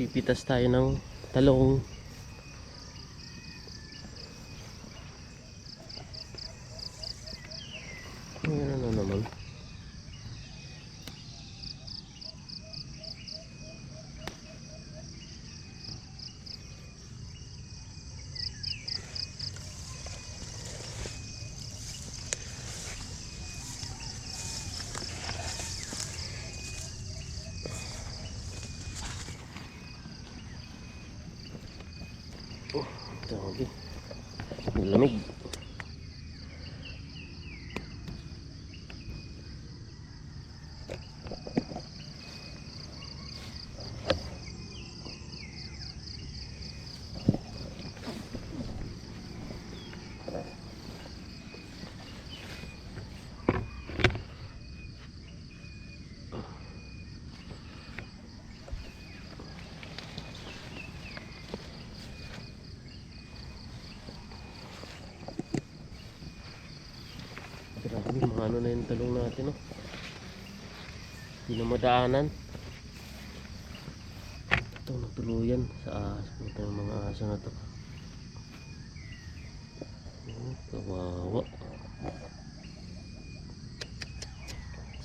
Pipitas tayo ng talong. Ayan, ano naman. Oh, grabe. Lamig. Grabe, mga ano na yung talong natin, oh. Hindi na madaanan. Ito, natuluyan sa aso. Ito yung mga aso na to. Kawawa.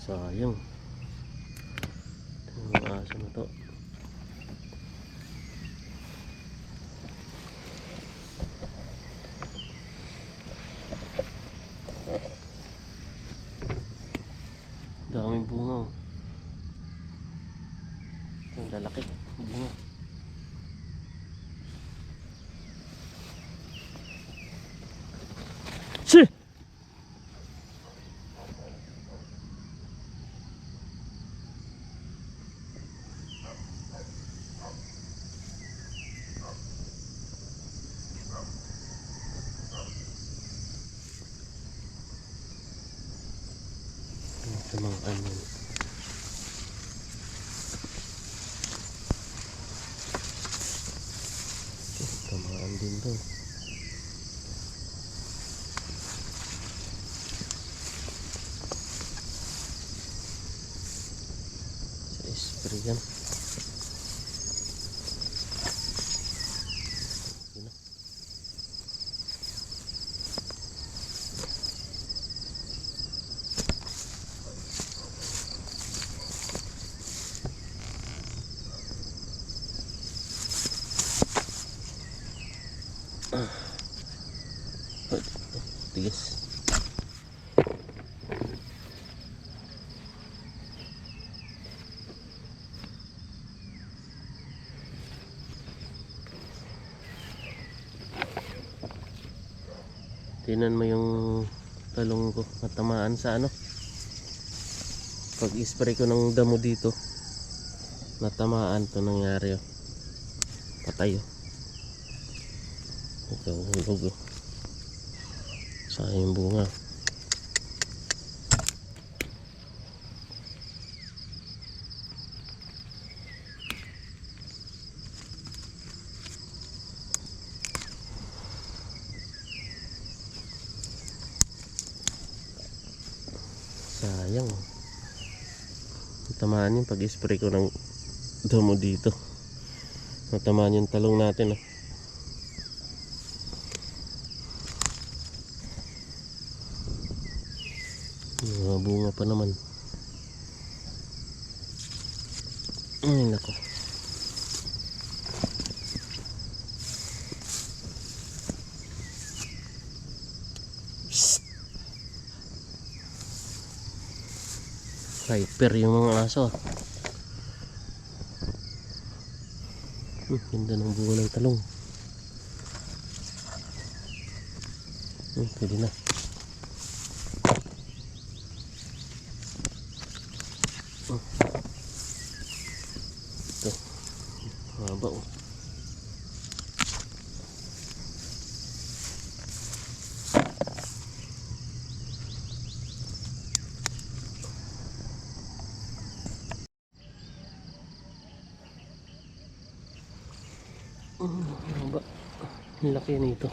Sayang. Ito yung mga aso na to. Daming bunga, oh. Ang lalaki bunga. Si! Ito mga onion. Tamaan din to. Sa spray yan. Tigas. Tingnan mo yung talong ko natamaan sa ano. Pag ispray ko ng damo dito, natamaan to, nangyari, oh. Patay, oh. Ito, hulog, oh. Sayang yung bunga. Sayang. Natamaan yung pag-spray ko ng damo dito. Natamaan yung talong natin, oh. Mga bunga pa naman. Ay, nako. Hyper yung mga aso. Ganda ng bunga ng talong. Pwede na. Ito, haba, oh. Haba. Ang laki nito.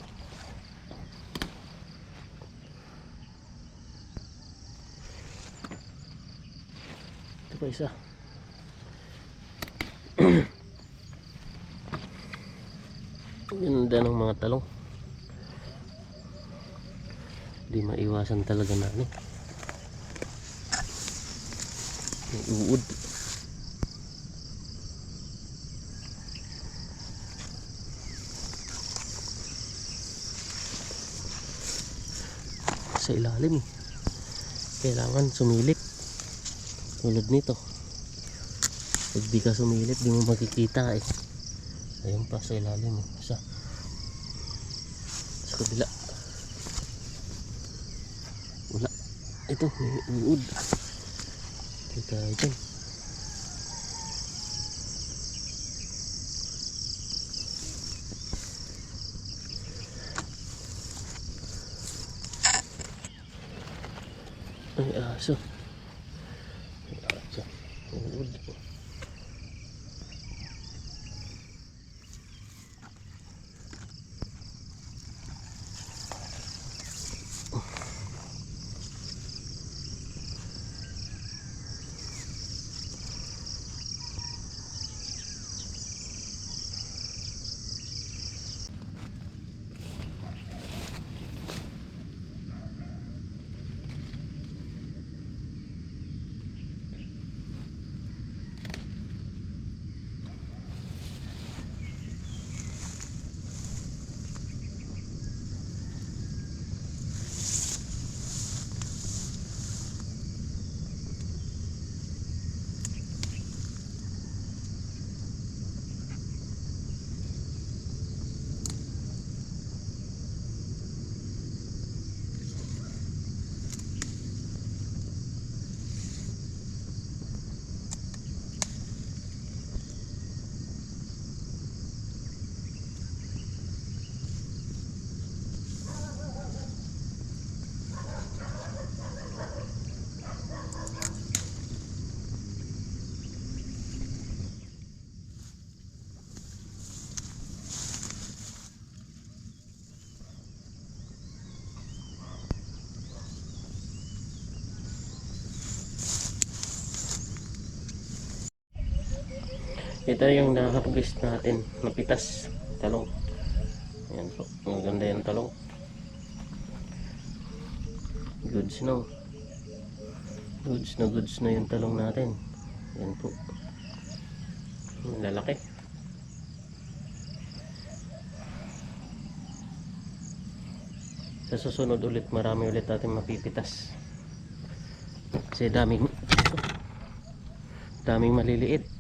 Ito pa isa. Ganda ng mga talong. Di maiwasan talaga na ano. May uod. Sa ilalim eh. Kailangan sumilip. Tulad nito. Pag di ka sumilip, di mo makikita eh. Ayun pa sa ilalim eh. Sa kabila. Wala. Ito, may uod. Kita dyan. Ay, aso. Ay, aso. Uod. Ito yung nakapag-guest natin. Napitas. Talong. Ayan po. Ang ganda yung talong. Goods no. Goods na yung talong natin. Ayan po. Lalaki. Sa susunod ulit, marami ulit natin mapipitas. Kasi daming maliliit.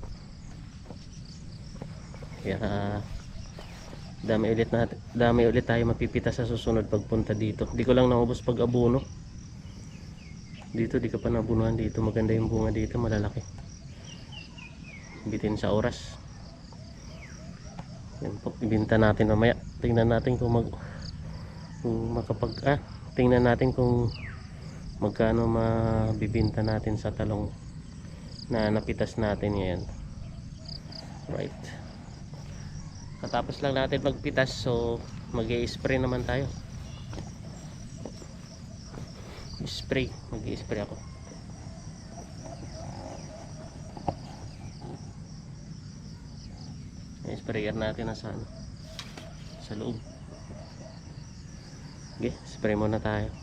Kaya dami ulit tayo mapipitas sa susunod pagpunta dito. Di ko lang naubos pag abono. Dito di ka pa nabunuhan dito. Maganda yung bunga dito, malalaki. Bitin sa oras. Yan po, ibenta natin mamaya. Tingnan natin kung tingnan natin kung magkano mabibenta natin sa talong na napitas natin ngayon. Right. Katapos lang natin magpitas, so mag-i-spray naman tayo. Mag-i-spray ako. I-sprayer natin na sa loob. Okay, spray muna tayo.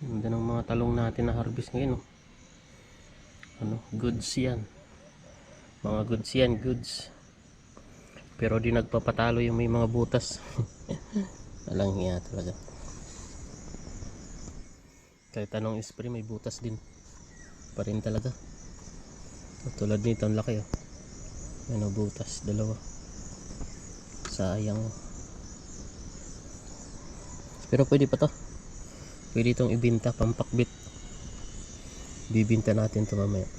Ganda ng mga talong natin na harvest ngayon. Goods yan. Mga goods. Pero di nagpapatalo yung may mga butas. Walang hiya talaga. Kahit anong spray, may butas din pa rin talaga. Tulad nito, ang laki butas, dalawa. Sayang. Pero pwede pa to. Pwede itong ibinta, pampakbit. Bibinta natin ito mamaya.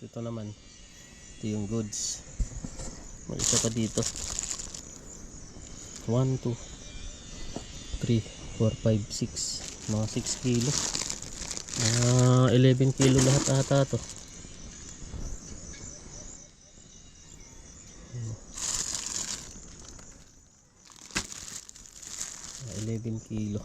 Ito naman, ito yung goods. May isa pa dito. 1, 2, 3, 4, 5, 6. Mga 6 kilo. 11 kilo lahat ata to. 11 kilo.